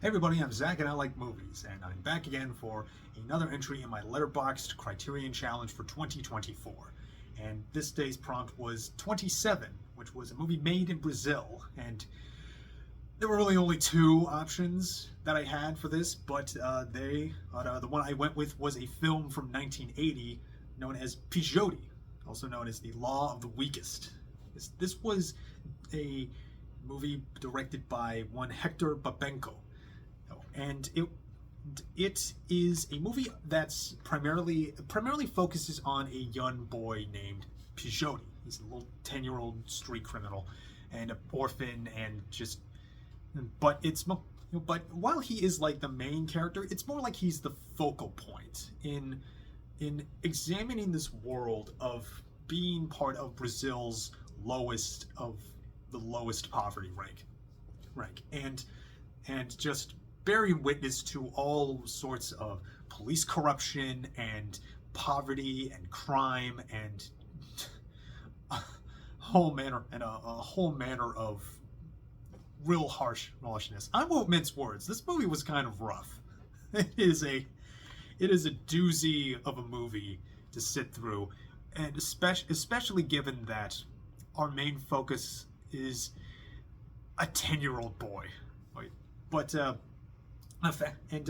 Hey everybody, I'm Zach and I like movies, and I'm back again for another entry in my Letterboxd Criterion Challenge for 2024. And this day's prompt was 27, which was a movie made in Brazil, and there were really only two options that I had for this, but the one I went with was a film from 1980 known as Pixote, also known as The Law of the Weakest. This was a movie directed by one Héctor Babenco. And it is a movie that's primarily focuses on a young boy named Pixote. He's a little 10-year-old street criminal and an orphan, and but while he is like the main character, it's more like he's the focal point in examining this world of being part of Brazil's lowest poverty rank and just bearing witness to all sorts of police corruption and poverty and crime and a whole manner of real harshness. I won't mince words. This movie was kind of rough. It is a doozy of a movie to sit through, and especially given that our main focus is a 10-year-old boy. But and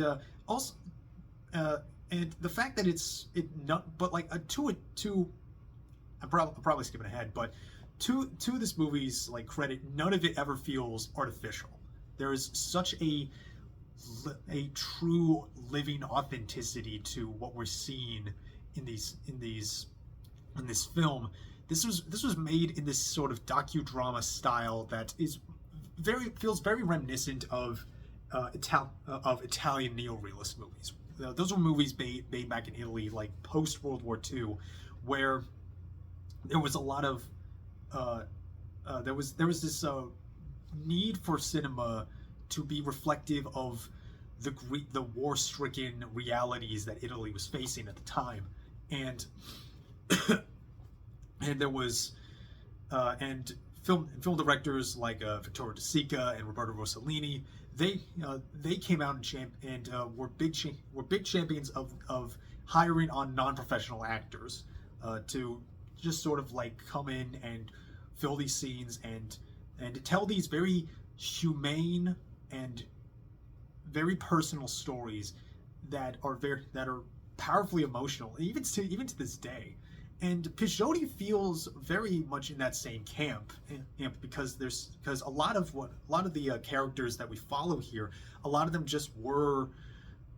the fact that I'm probably skipping ahead, but to this movie's credit, none of it ever feels artificial. There is such a true living authenticity to what we're seeing in this film. This was made in this sort of docudrama style that feels very reminiscent of Italian neorealist movies. Those were movies made back in Italy, like post World War II, where there was a lot of there was this need for cinema to be reflective of the war-stricken realities that Italy was facing at the time, and and there was and film directors like Vittorio De Sica and Roberto Rossellini. They came out and were big champions of hiring on non-professional actors to just sort of come in and fill these scenes and tell these very humane and very personal stories that are powerfully emotional, even to this day. And Pixote feels very much in that same camp, because a lot of the characters that we follow here, a lot of them just were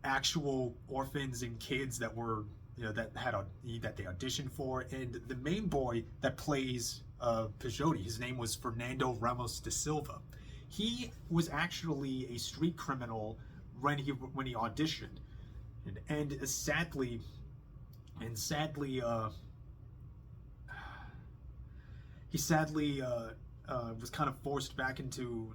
actual orphans and kids that were that they auditioned for. And the main boy that plays Pixote, his name was Fernando Ramos de Silva. He was actually a street criminal when he auditioned, and sadly. He sadly was kind of forced back into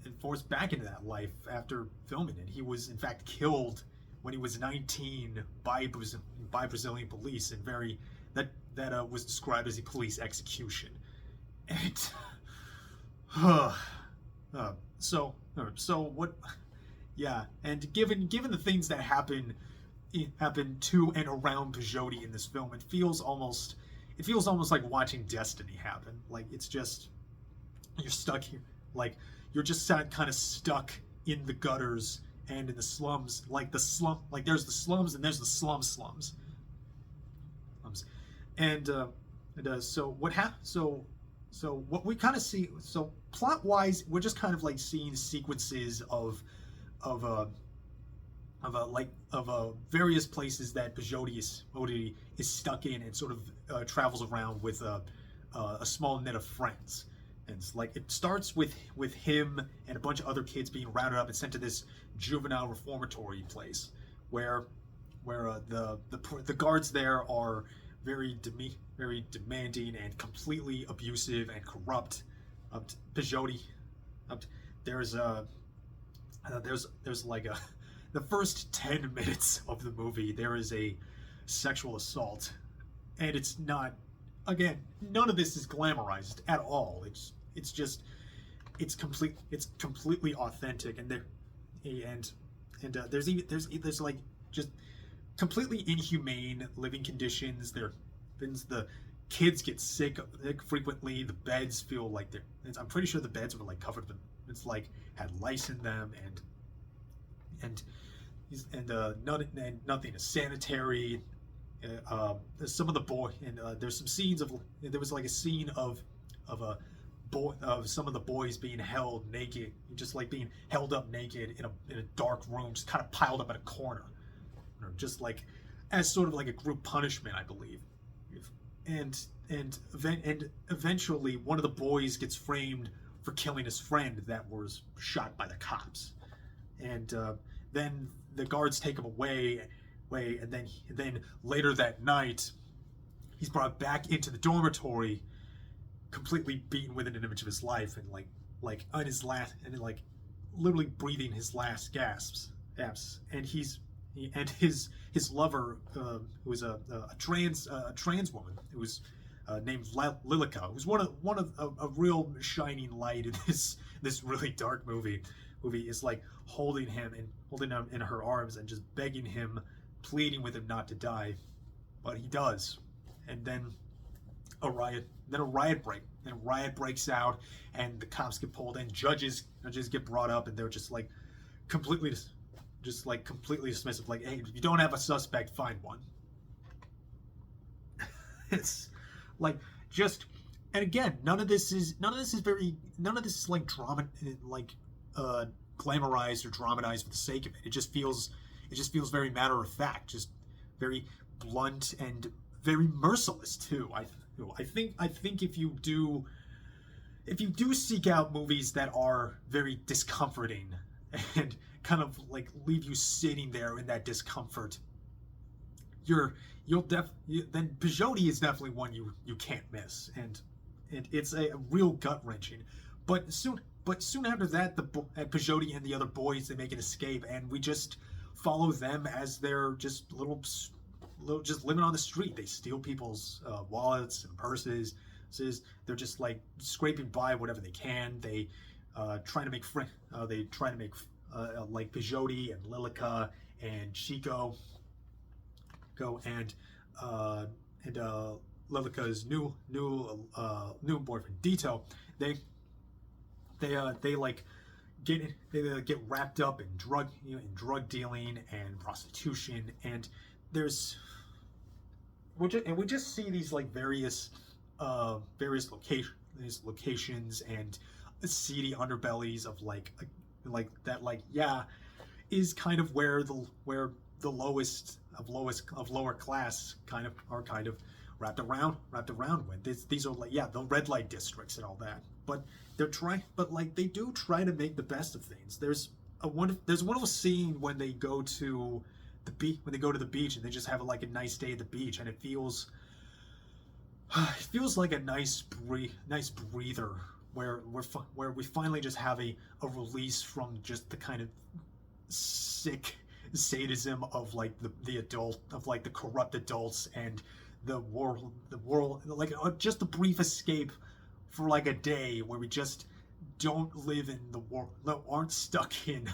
that life after filming it. He was in fact killed when he was 19 by Brazilian police, and that was described as a police execution. And so what? Yeah, and given the things that happen to and around Pixote in this film, it feels almost like watching destiny happen. It's just, you're stuck here. You're just kind of stuck in the gutters and in the slums. There's the slums and there's the slums. So what we kind of see, so plot wise, we're just kind of seeing sequences of various places that Pixote is stuck in, and sort of travels around with a small net of friends. And it starts with him and a bunch of other kids being rounded up and sent to this juvenile reformatory place, where the guards there are very demanding and completely abusive and corrupt. Pixote, there's the first 10 minutes of the movie, there is a sexual assault, and it's not, again, none of this is glamorized at all. It's completely authentic, and there's like just completely inhumane living conditions. The kids get sick frequently. The beds feel like I'm pretty sure the beds were like covered with, it's like had lice in them, and nothing is sanitary. Some of the boy and there's some scenes of, there was like a scene of a boy, of some of the boys being held naked, just like being held up naked in a dark room, just kind of piled up in a corner, just like as sort of like a group punishment, I believe. And eventually one of the boys gets framed for killing his friend that was shot by the cops, and then the guards take him away, and then later that night he's brought back into the dormitory, completely beaten within an image of his life, and like on his last, and like literally breathing his last gasps, and his lover, who was a trans woman, who was named Lilica, who's one of a real shining light in this really dark movie, is like holding him in her arms and just begging him, pleading with him not to die, but he does. And then a riot breaks out, and the cops get pulled in, judges get brought up, and they're just like completely dismissive, like, hey, if you don't have a suspect, find one. It's like, just, and again, none of this is like drama, like glamorized or dramatized for the sake of it. It just feels very matter of fact, just very blunt and very merciless too. I think if you do seek out movies that are very discomforting and kind of like leave you sitting there in that discomfort, then Pixote is definitely one you can't miss, and it's a real gut wrenching. But soon after that, Pixote and the other boys, they make an escape, and we just follow them as they're just just living on the street. They steal people's wallets and purses. They're just like scraping by whatever they can. They try to make like Pixote and Lilica and Chico and Lilica's new boyfriend Dito. They like get wrapped up in drug dealing and prostitution, and we just see these like various locations and seedy underbellies of like that, like, yeah, is kind of where the lowest of lower class kind of wrapped around with. These are like, yeah, the red light districts and all that. But they do try to make the best of things. There's a wonderful scene when they go to the beach and they just have like a nice day at the beach, and it feels like a nice breather where we finally just have a release from just the kind of sick sadism of like the adult, of like the corrupt adults and the world, like just a brief escape for like a day where we just don't live in the world, aren't stuck in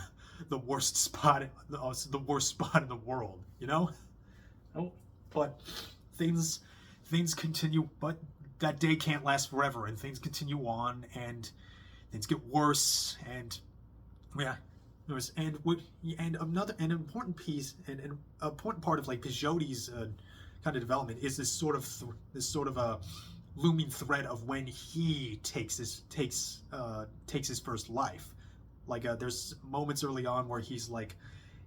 the worst spot in the world, you know? Oh, but things continue, but that day can't last forever, and things continue on, and things get worse, and yeah, and an important piece and an important part of like Pixote's kind of development is this sort of a looming threat of when he takes his first life. Like there's moments early on where he's like,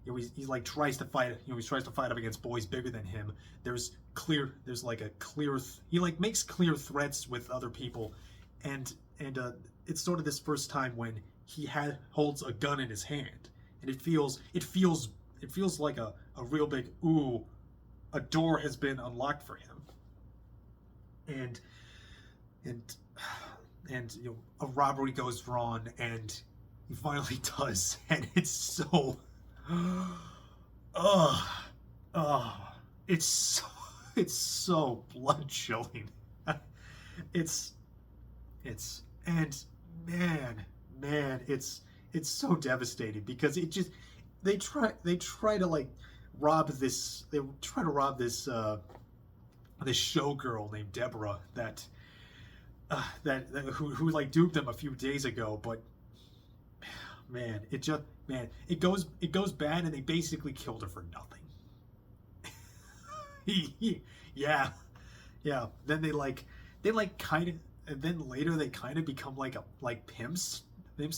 he like tries to fight up against boys bigger than him. He like makes clear threats with other people, and it's sort of this first time when he holds a gun in his hand, and it feels like a real big ooh, a door has been unlocked for him, and a robbery goes wrong, and he finally does, and it's so it's so blood chilling. And man, it's so devastating because it just they try to like rob this they try to rob this showgirl named Deborah that who like duped them a few days ago, but man, it goes bad, and they basically killed her for nothing. Yeah, yeah. Then they kind of, and then later they kind of become like pimps.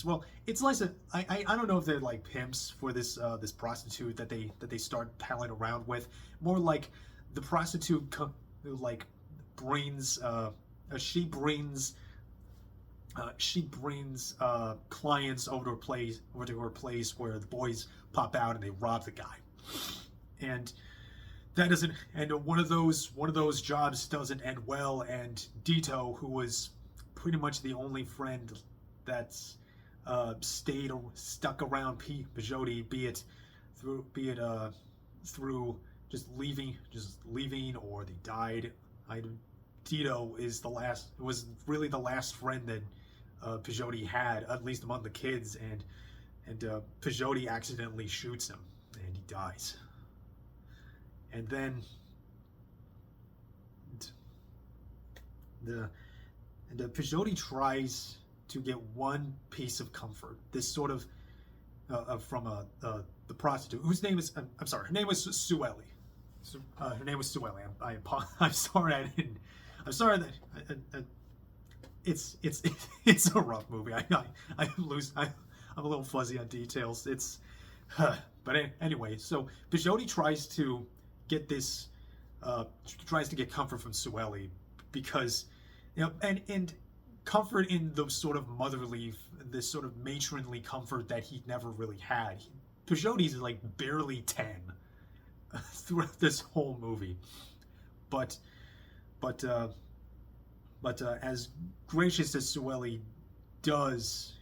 Well, it's less. I don't know if they're like pimps for this prostitute that they start palling around with. More like the prostitute who like brings she brings clients over to her place where the boys pop out and they rob the guy, and that doesn't, and one of those jobs doesn't end well, and Dito, who was pretty much the only friend that's stuck around Pixote, be it through just leaving or they died. Dito was really the last friend that Pixote had, at least among the kids, and Pixote accidentally shoots him and he dies. And then Pixote tries to get one piece of comfort. This sort of from the prostitute, whose name is I'm sorry, her name was Sueli. Her name was Sueli. I'm sorry I didn't. I'm sorry that it's a rough movie. I'm a little fuzzy on details. But anyway, so Pixote tries to get comfort from Sueli because, and comfort in the sort of motherly, this sort of matronly comfort that he never really had. Pixote's like barely 10 throughout this whole movie, but as gracious as Sueli does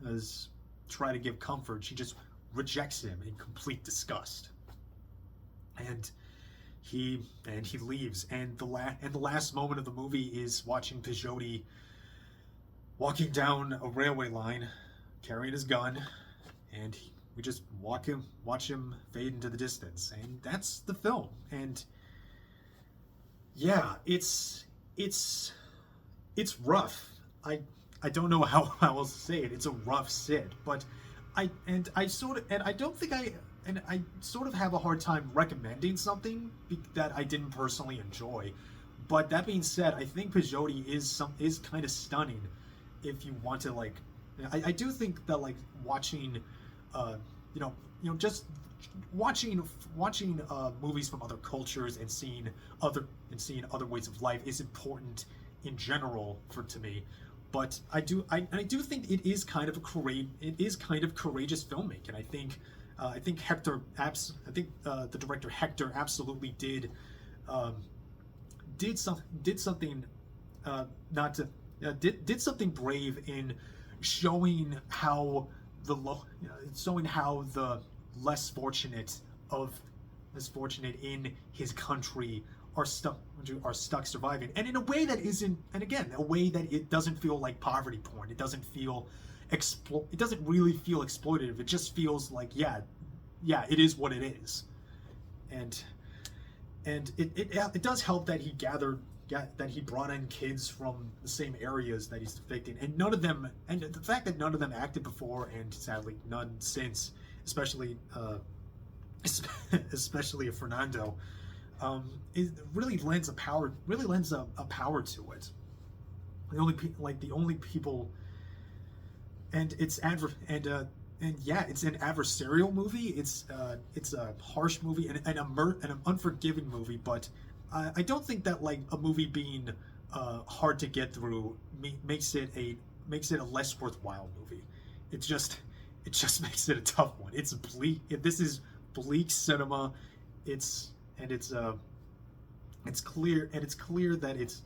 as try to give comfort, she just rejects him in complete disgust, and he leaves. And the last moment of the movie is watching Pixote walking down a railway line, carrying his gun, and we just watch him fade into the distance, and that's the film. And yeah, it's rough. I don't know how else to say it. It's a rough sit, but I sort of have a hard time recommending something that I didn't personally enjoy. But that being said, I think Pixote is kind of stunning if you want to like. I do think that like watching, just watching movies from other cultures and seeing other ways of life is important in general to me. But I do think it is kind of courageous filmmaking. I think Héctor, the director Héctor absolutely did something brave in showing how the less fortunate in his country are stuck surviving, and in a way that isn't, and again, a way that it doesn't feel like poverty porn. It doesn't really feel exploitative. It just feels like yeah, it is what it is. And it does help that he brought in kids from the same areas that he's depicting, and the fact that none of them acted before, and sadly none since, especially Fernando, it really lends a power to it. The only people, and it's it's an adversarial movie. It's a harsh movie and an unforgiving movie. But I don't think that like a movie being hard to get through makes it a less worthwhile movie. It just makes it a tough one. It's bleak. This is bleak cinema. It's clear that it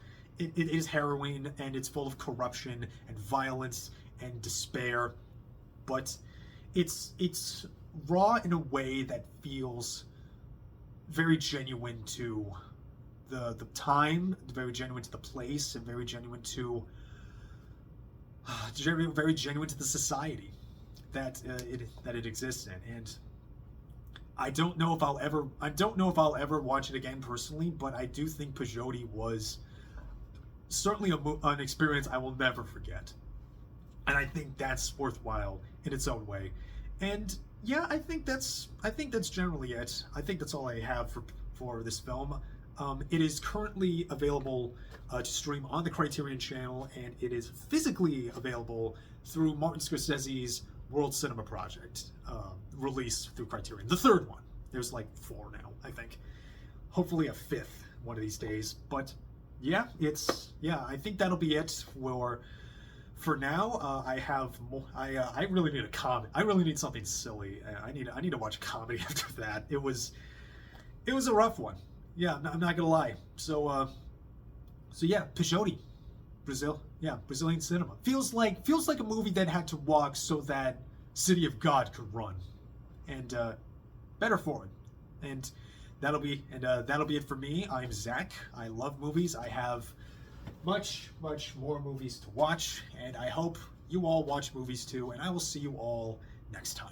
is harrowing, and it's full of corruption and violence and despair, but it's raw in a way that feels very genuine to the time, very genuine to the place, and very genuine to very genuine to the society that it exists in. And I don't know if I'll ever watch it again personally, but I do think Pixote was certainly an experience I will never forget, and I think that's worthwhile in its own way. And yeah, I think that's generally it. I think that's all I have for this film. It is currently available to stream on the Criterion channel, and it is physically available through Martin Scorsese's World Cinema Project, release through Criterion. The third one. There's like 4 now, I think. Hopefully a 5th one of these days. But yeah, I think that'll be it for now. I really need a comedy. I really need something silly. I need to watch a comedy after that. It was a rough one. Yeah, I'm not gonna lie. So yeah, Pixote, Brazil. Yeah, Brazilian cinema feels like a movie that had to walk so that City of God could run, and better for it. And that'll be it for me. I'm Zach. I love movies. I have much more movies to watch, and I hope you all watch movies too. And I will see you all next time.